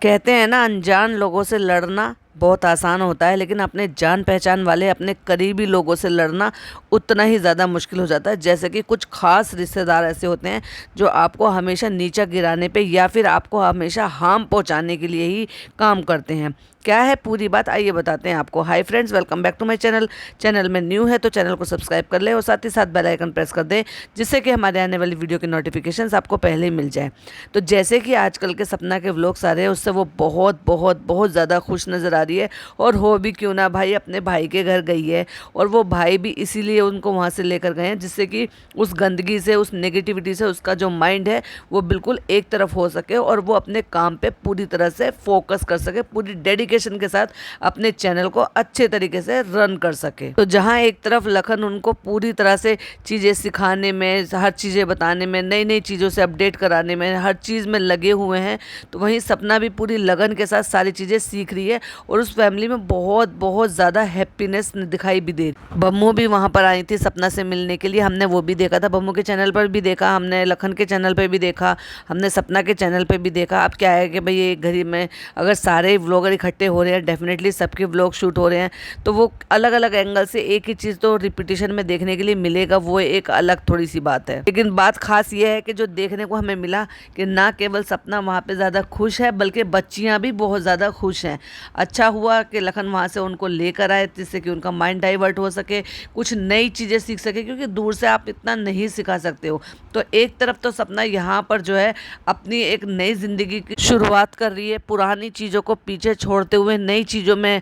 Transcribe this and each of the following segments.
कहते हैं ना, अनजान लोगों से लड़ना बहुत आसान होता है, लेकिन अपने जान पहचान वाले अपने करीबी लोगों से लड़ना उतना ही ज़्यादा मुश्किल हो जाता है। जैसे कि कुछ खास रिश्तेदार ऐसे होते हैं जो आपको हमेशा नीचा गिराने पे या फिर आपको हमेशा हार्म पहुंचाने के लिए ही काम करते हैं। क्या है पूरी बात, आइए बताते हैं आपको। Hi friends, welcome back to my channel. Channel में न्यू है तो चैनल को सब्सक्राइब कर ले और साथ ही साथ बेल आइकन प्रेस कर दें, जिससे कि हमारे आने वाली वीडियो की नोटिफिकेशंस आपको पहले ही मिल जाए। तो जैसे कि आजकल के सपना के व्लॉग्स आ रहे हैं, उससे वो बहुत बहुत बहुत ज़्यादा खुश नज़र आ रही है। और हो भी क्यों ना भाई, अपने भाई के घर गई है और वो भाई भी इसीलिए उनको वहाँ से लेकर गए हैं, जिससे कि उस गंदगी से, उस नेगेटिविटी से उसका जो माइंड है वो बिल्कुल एक तरफ हो सके और वो अपने काम पे पूरी तरह से फोकस कर सके, पूरी डेडिकेशन के साथ अपने चैनल को अच्छे तरीके से रन कर सके। तो जहाँ एक तरफ लखन उनको पूरी तरह से चीज़ें सिखाने में, हर चीज़ें बताने में, नई नई चीज़ों से अपडेट कराने में, हर चीज़ में लगे हुए हैं, तो वहीं सपना भी पूरी लगन के साथ सारी चीज़ें सीख रही है और उस फैमिली में बहुत बहुत ज़्यादा हैप्पीनेस दिखाई भी दे रही। बम्मू भी वहाँ पर आई थी सपना से मिलने के लिए, हमने वो भी देखा था, बम्मू के चैनल पर भी देखा, हमने लखन के चैनल पर भी देखा, हमने सपना के चैनल पर भी देखा। अब क्या है कि भाई एक घड़ी में अगर सारे व्लॉगर इकट्ठे हो रहे हैं, डेफिनेटली सबके व्लॉग शूट हो रहे हैं, तो वो अलग अलग एंगल से एक ही चीज़ तो रिपीटिशन में देखने के लिए मिलेगा, वो एक अलग थोड़ी सी बात है। लेकिन बात खास ये है कि जो देखने को हमें मिला कि ना केवल सपना वहाँ पे ज़्यादा खुश है, बल्कि बच्चियाँ भी बहुत ज़्यादा खुश हैं। अच्छा हुआ कि लखन वहाँ से उनको लेकर आए, जिससे कि उनका माइंड डाइवर्ट हो सके, कुछ नई चीज़ें सीख सके, क्योंकि दूर से आप इतना नहीं सिखा सकते हो। तो एक तरफ तो सपना यहाँ पर जो है अपनी एक नई ज़िंदगी की शुरुआत कर रही है, पुरानी चीज़ों को पीछे छोड़ते हुए नई चीज़ों में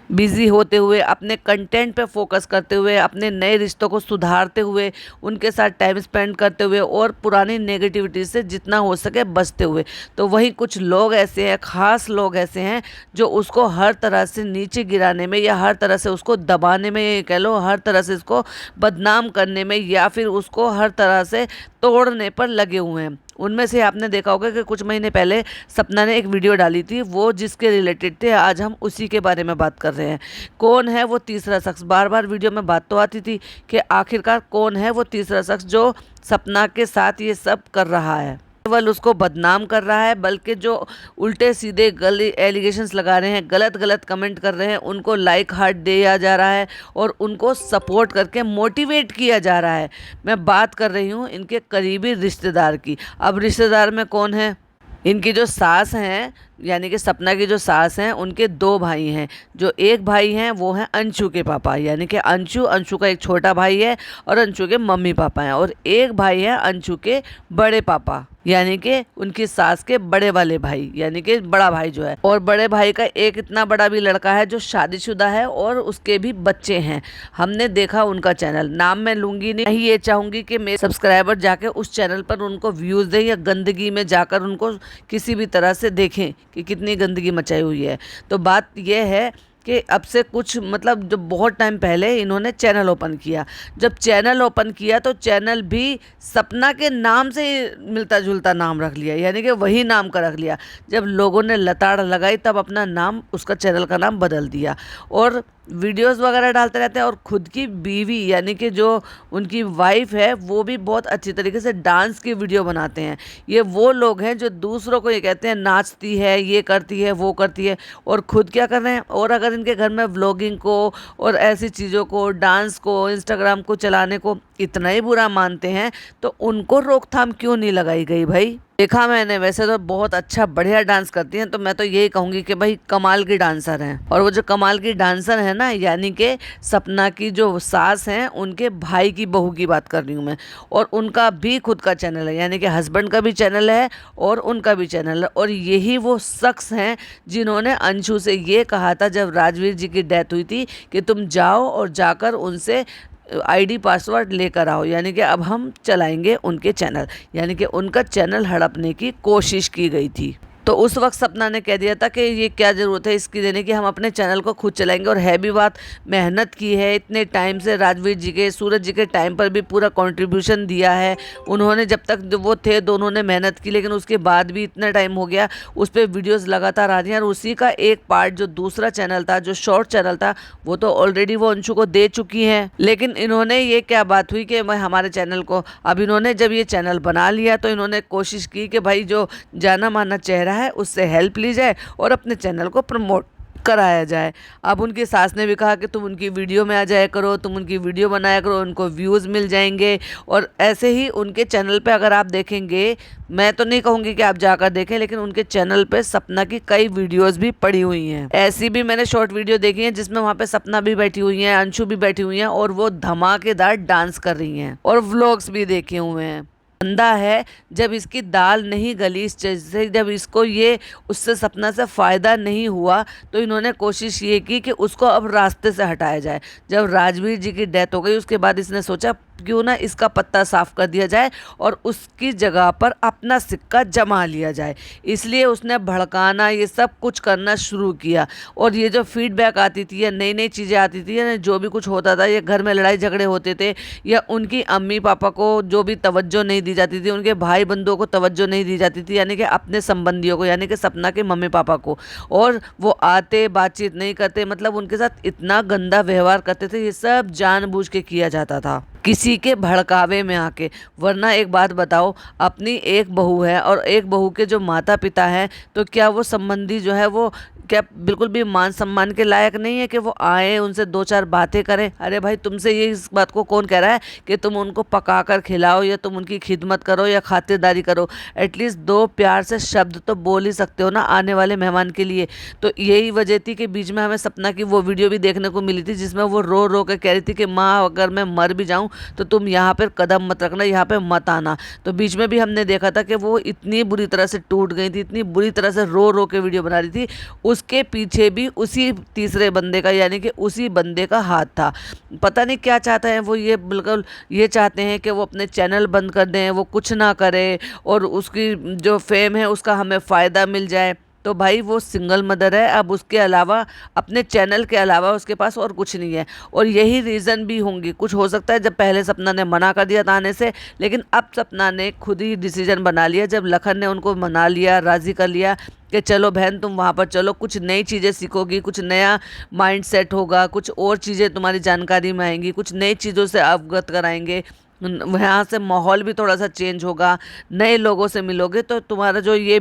बिजी होते हुए, अपने कंटेंट पे फोकस करते हुए, अपने नए रिश्तों को सुधारते हुए, उनके साथ टाइम स्पेंड करते हुए और पुरानी नेगेटिविटी से जितना हो सके बचते हुए। तो वहीं कुछ लोग ऐसे हैं, ख़ास लोग ऐसे हैं, जो उसको हर तरह से नीचे गिराने में या हर तरह से उसको दबाने में, ये कह लो हर तरह से इसको बदनाम करने में या फिर उसको हर तरह से तोड़ने पर लगे हुए हैं। उनमें से आपने देखा होगा कि कुछ महीने पहले सपना ने एक वीडियो डाली थी, वो जिसके रिलेटेड थे, आज हम उसी के बारे में बात कर रहे हैं। कौन है वो तीसरा शख्स? बार बार वीडियो में बात तो आती थी कि आखिरकार कौन है वो तीसरा शख्स जो सपना के साथ ये सब कर रहा है। केवल उसको बदनाम कर रहा है, बल्कि जो उल्टे सीधे एलिगेशंस लगा रहे हैं, गलत गलत कमेंट कर रहे हैं, उनको लाइक हार्ट दिया जा रहा है और उनको सपोर्ट करके मोटिवेट किया जा रहा है। मैं बात कर रही हूँ इनके करीबी रिश्तेदार की। अब रिश्तेदार में कौन है? इनकी जो सास हैं, यानी कि सपना की जो सास हैं, उनके दो भाई हैं। जो एक भाई हैं वो हैं अंशु के पापा, यानी कि अंशु का एक छोटा भाई है और अंशु के मम्मी पापा हैं। और एक भाई है अंशु के बड़े पापा, यानी कि उनकी सास के बड़े वाले भाई, यानी कि बड़ा भाई जो है। और बड़े भाई का एक इतना बड़ा भी लड़का है जो शादीशुदा है और उसके भी बच्चे हैं। हमने देखा उनका चैनल, नाम मैं लूंगी नहीं, ये चाहूंगी कि मेरे सब्सक्राइबर जाके उस चैनल पर उनको व्यूज़ दें या गंदगी में जाकर उनको किसी भी तरह से देखें कि कितनी गंदगी मचाई हुई है। तो बात यह है कि अब से कुछ मतलब जब बहुत टाइम पहले इन्होंने चैनल ओपन किया, जब चैनल ओपन किया तो चैनल भी सपना के नाम से मिलता जुलता नाम रख लिया, यानी कि वही नाम का रख लिया। जब लोगों ने लताड़ लगाई तब अपना नाम, उसका चैनल का नाम बदल दिया और वीडियोस वगैरह डालते रहते हैं। और ख़ुद की बीवी यानी कि जो उनकी वाइफ है वो भी बहुत अच्छी तरीके से डांस की वीडियो बनाते हैं। ये वो लोग हैं जो दूसरों को ये कहते हैं नाचती है, ये करती है, वो करती है, और ख़ुद क्या कर रहे हैं। और अगर इनके घर में व्लॉगिंग को और ऐसी चीज़ों को, डांस को, इंस्टाग्राम को चलाने को इतना ही बुरा मानते हैं, तो उनको रोकथाम क्यों नहीं लगाई गई भाई? देखा मैंने, वैसे तो बहुत अच्छा बढ़िया डांस करती हैं, तो मैं तो यही कहूँगी कि भाई कमाल की डांसर हैं। और वो जो कमाल की डांसर है ना, यानी कि सपना की जो सास हैं, उनके भाई की बहू की बात कर रही हूँ मैं। और उनका भी खुद का चैनल है, यानी कि हस्बैंड का भी चैनल है और उनका भी चैनल है। और यही वो शख्स हैं जिन्होंने अंशु से ये कहा था जब राजवीर जी की डेथ हुई थी कि तुम जाओ और जाकर उनसे आईडी पासवर्ड लेकर आओ, यानी कि अब हम चलाएंगे उनके चैनल, यानी कि उनका चैनल हड़पने की कोशिश की गई थी। तो उस वक्त सपना ने कह दिया था कि ये क्या ज़रूरत है इसकी देने की, हम अपने चैनल को खुद चलाएंगे। और है भी बात, मेहनत की है इतने टाइम से, राजवीर जी के, सूरज जी के टाइम पर भी पूरा कंट्रीब्यूशन दिया है उन्होंने। जब तक वो थे दोनों ने मेहनत की, लेकिन उसके बाद भी इतना टाइम हो गया, उस पर वीडियोज़ लगातार आ रही हैं। और उसी का एक पार्ट जो दूसरा चैनल था, जो शॉर्ट चैनल था, वो तो ऑलरेडी वो अंशु को दे चुकी हैं। लेकिन इन्होंने, ये क्या बात हुई कि हमारे चैनल को, अब इन्होंने जब ये चैनल बना लिया तो इन्होंने कोशिश की कि भाई जो जाना माना चेहरा रहा है उससे हेल्प ली जाए और अपने चैनल को प्रमोट कराया जाए। अब उनकी सास ने भी कहा कि तुम उनकी वीडियो में आ जाया करो, तुम उनकी वीडियो बनाया करो, उनको व्यूज़ मिल जाएंगे। और ऐसे ही उनके चैनल पे अगर आप देखेंगे, मैं तो नहीं कहूँगी कि आप जाकर देखें, लेकिन उनके चैनल पे सपना की कई वीडियोस भी पड़ी हुई हैं। ऐसी भी मैंने शॉर्ट वीडियो देखी है जिसमें वहाँ पे सपना भी बैठी हुई है, अंशु भी बैठी हुई हैं और वो धमाकेदार डांस कर रही हैं, और व्लॉग्स भी देखे हुए हैं। बंदा है, जब इसकी दाल नहीं गली, इस जैसे जब इसको ये उससे सपना से फ़ायदा नहीं हुआ तो इन्होंने कोशिश ये की कि उसको अब रास्ते से हटाया जाए। जब राजवीर जी की डेथ हो गई उसके बाद इसने सोचा क्यों ना इसका पत्ता साफ कर दिया जाए और उसकी जगह पर अपना सिक्का जमा लिया जाए। इसलिए उसने भड़काना ये सब कुछ करना शुरू किया। और ये जो फीडबैक आती थी या नई नई चीज़ें आती थी या जो भी कुछ होता था, ये घर में लड़ाई झगड़े होते थे या उनकी अम्मी पापा को जो भी तवज्जो नहीं दी जाती थी, उनके भाई बंधुओं को तवज्जो नहीं दी जाती थी, यानी कि अपने संबंधियों को, यानी कि सपना के मम्मी पापा को, और वो आते बातचीत नहीं करते, मतलब उनके साथ इतना गंदा व्यवहार करते थे। ये सब जानबूझ के किया जाता था किसी के भड़कावे में आके। वरना एक बात बताओ, अपनी एक बहू है और एक बहू के जो माता पिता हैं, तो क्या वो संबंधी जो है वो क्या बिल्कुल भी मान सम्मान के लायक नहीं है कि वो आए उनसे दो चार बातें करें? अरे भाई, तुमसे ये इस बात को कौन कह रहा है कि तुम उनको पका कर खिलाओ या तुम उनकी खिदमत करो या खातिरदारी करो? एटलीस्ट दो प्यार से शब्द तो बोल ही सकते हो ना आने वाले मेहमान के लिए। तो यही वजह थी कि बीच में हमें सपना की वो वीडियो भी देखने को मिली थी जिसमें वो रो रो के कह रही थी कि माँ, अगर मैं मर भी जाऊँ तो तुम यहाँ पर कदम मत रखना, यहाँ पे मत आना। तो बीच में भी हमने देखा था कि वो इतनी बुरी तरह से टूट गई थी, इतनी बुरी तरह से रो रो के वीडियो बना रही थी। उसके पीछे भी उसी तीसरे बंदे का, यानी कि उसी बंदे का हाथ था। पता नहीं क्या चाहते हैं वो, ये बिल्कुल ये चाहते हैं कि वो अपने चैनल बंद कर दें, वो कुछ ना करे और उसकी जो फेम है उसका हमें फ़ायदा मिल जाए। तो भाई, वो सिंगल मदर है, अब उसके अलावा अपने चैनल के अलावा उसके पास और कुछ नहीं है। और यही रीज़न भी होंगी, कुछ हो सकता है जब पहले सपना ने मना कर दिया था आने से, लेकिन अब सपना ने खुद ही डिसीजन बना लिया। जब लखन ने उनको मना लिया, राज़ी कर लिया कि चलो बहन तुम वहाँ पर चलो, कुछ नई चीज़ें सीखोगी, कुछ नया माइंड सेट होगा, कुछ और चीज़ें तुम्हारी जानकारी में आएंगी, कुछ नई चीज़ों से अवगत कराएंगे, वहाँ से माहौल भी थोड़ा सा चेंज होगा, नए लोगों से मिलोगे तो तुम्हारा जो ये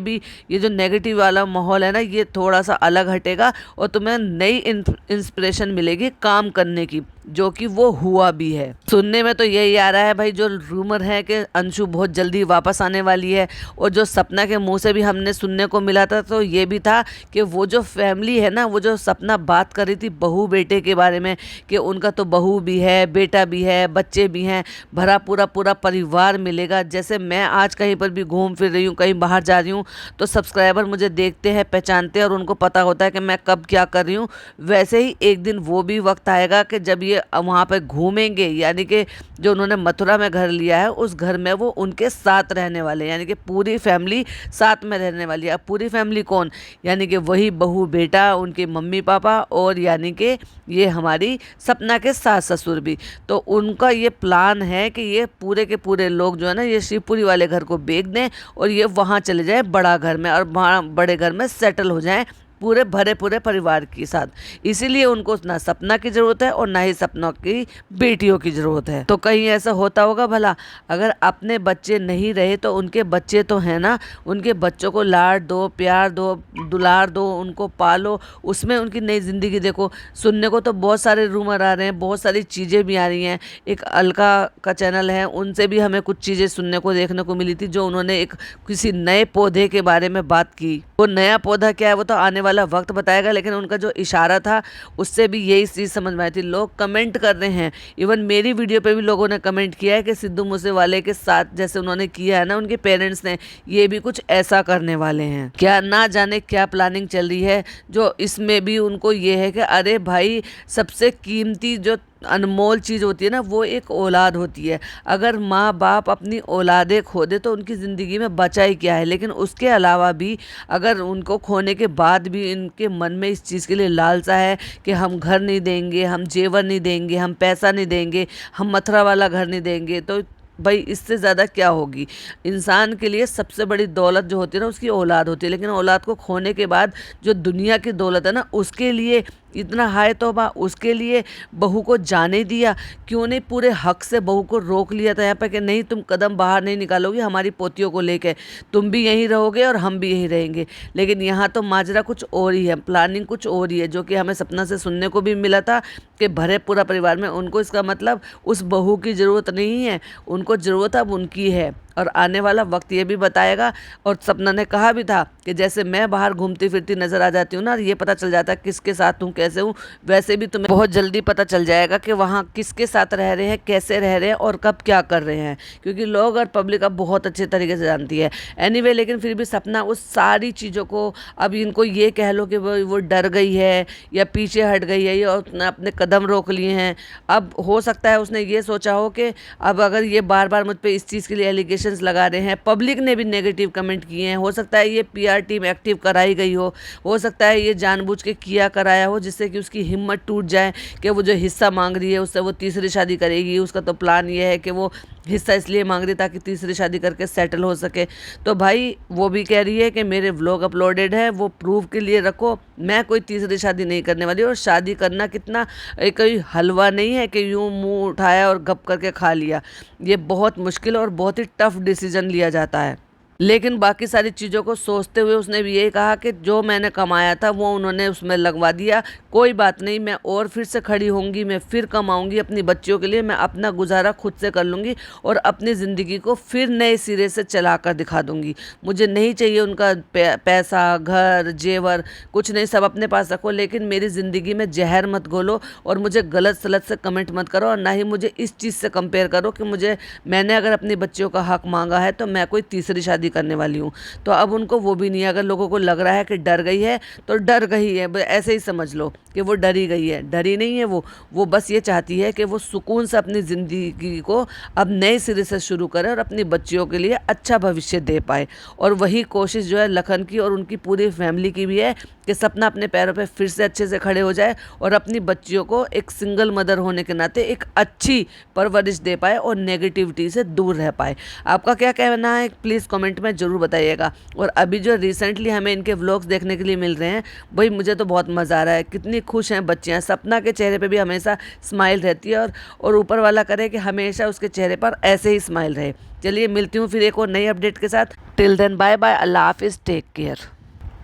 जो नेगेटिव वाला माहौल है ना, ये थोड़ा सा अलग हटेगा और तुम्हें नई इंस्पिरेशन मिलेगी काम करने की, जो कि वो हुआ भी है। सुनने में तो यही आ रहा है भाई, जो रूमर है कि अंशु बहुत जल्दी वापस आने वाली है, और जो सपना के मुंह से भी हमने सुनने को मिला था तो ये भी था कि वो जो फैमिली है ना, वो जो सपना बात कर रही थी बहू बेटे के बारे में कि उनका तो बहू भी है, बेटा भी है, बच्चे भी हैं, भरा पूरा पूरा परिवार मिलेगा। जैसे मैं आज कहीं पर भी घूम फिर रही हूँ, कहीं बाहर जा रही हूँ, तो सब्सक्राइबर मुझे देखते हैं, पहचानते हैं और उनको पता होता है कि मैं कब क्या कर रही हूँ। वैसे ही एक दिन वो भी वक्त आएगा कि जब ये वहाँ पर घूमेंगे, यानी कि जो उन्होंने मथुरा में घर लिया है उस घर में वो उनके साथ रहने वाले, यानी कि पूरी फैमिली साथ में रहने वाली है। अब पूरी फैमिली कौन? यानी कि वही बहू बेटा, उनके मम्मी पापा, और यानी कि ये हमारी सपना के सास ससुर भी। तो उनका ये प्लान है कि ये पूरे के पूरे लोग जो है ना, ये शिवपुरी वाले घर को बेच दें और ये वहाँ चले जाएं बड़ा घर में, और वहाँ बड़े घर में सेटल हो जाएं पूरे भरे पूरे परिवार के साथ। इसीलिए उनको ना सपना की ज़रूरत है और ना ही सपना की बेटियों की ज़रूरत है। तो कहीं ऐसा होता होगा भला? अगर अपने बच्चे नहीं रहे तो उनके बच्चे तो हैं ना, उनके बच्चों को लाड दो, प्यार दो, दुलार दो, उनको पालो, उसमें उनकी नई ज़िंदगी देखो। सुनने को तो बहुत सारे रूमर आ रहे हैं, बहुत सारी चीज़ें भी आ रही हैं। एक अलका का चैनल है, उनसे भी हमें कुछ चीज़ें सुनने को देखने को मिली थी, जो उन्होंने एक किसी नए पौधे के बारे में बात की। वो नया पौधा क्या है वो तो आने वाला वक्त बताएगा, लेकिन उनका जो इशारा था उससे भी यही चीज़ समझ में आई थी। लोग कमेंट कर रहे हैं, इवन मेरी वीडियो पे भी लोगों ने कमेंट किया है कि सिद्धू मूसेवाले के साथ जैसे उन्होंने किया है ना उनके पेरेंट्स ने, ये भी कुछ ऐसा करने वाले हैं। क्या ना जाने क्या प्लानिंग चल रही है, जो इसमें भी उनको ये है कि अरे भाई, सबसे कीमती जो अनमोल चीज़ होती है ना, वो एक औलाद होती है। अगर माँ बाप अपनी औलादें खो दे तो उनकी ज़िंदगी में बचा ही क्या है। लेकिन उसके अलावा भी अगर उनको खोने के बाद भी इनके मन में इस चीज़ के लिए लालसा है कि हम घर नहीं देंगे, हम जेवर नहीं देंगे, हम पैसा नहीं देंगे, हम मथुरा वाला घर नहीं देंगे, तो भाई इससे ज़्यादा क्या होगी। इंसान के लिए सबसे बड़ी दौलत जो होती है ना, उसकी औलाद होती है। लेकिन औलाद को खोने के बाद जो दुनिया की दौलत है ना, उसके लिए इतना हाय तौबा, उसके लिए बहू को जाने दिया। क्यों नहीं पूरे हक से बहू को रोक लिया था यहाँ पे कि नहीं, तुम कदम बाहर नहीं निकालोगी हमारी पोतियों को लेके, तुम भी यहीं रहोगे और हम भी यहीं रहेंगे। लेकिन यहाँ तो माजरा कुछ और ही है, प्लानिंग कुछ और ही है, जो कि हमें सपना से सुनने को भी मिला था कि भरे पूरा परिवार में उनको, इसका मतलब उस बहू की ज़रूरत नहीं है, उनको ज़रूरत अब उनकी है। और आने वाला वक्त ये भी बताएगा। और सपना ने कहा भी था कि जैसे मैं बाहर घूमती फिरती नज़र आ जाती हूँ ना, ये पता चल जाता है किसके साथ हूँ, कैसे हूँ, वैसे भी तुम्हें बहुत जल्दी पता चल जाएगा कि वहाँ किसके साथ रह रहे हैं, कैसे रह रहे हैं और कब क्या कर रहे हैं। क्योंकि लोग और पब्लिक अब बहुत अच्छे तरीके से जानती है। एनीवे, लेकिन फिर भी सपना उस सारी चीज़ों को, अब इनको ये कह लो कि वो डर गई है या पीछे हट गई है या उसने अपने कदम रोक लिए हैं। अब हो सकता है उसने ये सोचा हो कि अब अगर ये बार बार मुझ पर इस चीज़ के लिए एलिगेशंस लगा रहे हैं, पब्लिक ने भी नेगेटिव कमेंट किए हैं, हो सकता है ये पीआर टीम एक्टिव कराई गई हो सकता है ये जानबूझ के किया कराया हो, जिससे कि उसकी हिम्मत टूट जाए कि वो जो हिस्सा मांग रही है उससे वो तीसरी शादी करेगी। उसका तो प्लान ये है कि वो हिस्सा इसलिए मांग रही ताकि तीसरी शादी करके सेटल हो सके। तो भाई वो भी कह रही है कि मेरे व्लॉग अपलोडेड है, वो प्रूफ के लिए रखो, मैं कोई तीसरी शादी नहीं करने वाली। और शादी करना कितना कोई हलवा नहीं है कि यूँ मुंह उठाया और गप करके खा लिया। ये बहुत मुश्किल और बहुत ही टफ डिसीजन लिया जाता है। लेकिन बाकी सारी चीज़ों को सोचते हुए उसने भी यही कहा कि जो मैंने कमाया था वो उन्होंने उसमें लगवा दिया, कोई बात नहीं, मैं और फिर से खड़ी होंगी, मैं फिर कमाऊंगी अपनी बच्चियों के लिए, मैं अपना गुजारा खुद से कर लूँगी और अपनी ज़िंदगी को फिर नए सिरे से चला कर दिखा दूँगी। मुझे नहीं चाहिए उनका पैसा, घर, जेवर, कुछ नहीं, सब अपने पास रखो, लेकिन मेरी ज़िंदगी में जहर मत घोलो और मुझे गलत सलत से कमेंट मत करो और ना ही मुझे इस चीज़ से कंपेयर करो कि मैंने अगर अपनी बच्चियों का हक मांगा है तो मैं कोई तीसरी शादी करने वाली हूँ। तो अब उनको वो भी नहीं है। अगर लोगों को लग रहा है कि डर गई है तो डर गई है, ऐसे ही समझ लो कि वो डरी गई है। डरी नहीं है वो बस ये चाहती है कि वो सुकून से अपनी ज़िंदगी को अब नए सिरे से शुरू करे और अपनी बच्चियों के लिए अच्छा भविष्य दे पाए। और वही कोशिश जो है लखन की और उनकी पूरी फैमिली की भी है कि सपना अपने पैरों पे फिर से अच्छे से खड़े हो जाए और अपनी बच्चियों को एक सिंगल मदर होने के नाते एक अच्छी परवरिश दे पाए और नेगेटिविटी से दूर रह पाए। आपका क्या कहना है प्लीज़ कमेंट में ज़रूर बताइएगा। और अभी जो रिसेंटली हमें इनके व्लॉग्स देखने के लिए मिल रहे हैं, भाई मुझे तो बहुत मज़ा आ रहा है। कितनी खुश हैं बच्चियाँ, सपना के चेहरे पे भी हमेशा स्माइल रहती है और ऊपर वाला करे कि हमेशा उसके चेहरे पर ऐसे ही स्माइल रहे। चलिए मिलती हूँ फिर एक और नई अपडेट के साथ। टिल देन बाय बाय, अल्लाह हाफिज़, टेक केयर।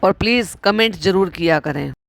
और प्लीज़ कमेंट ज़रूर किया करें।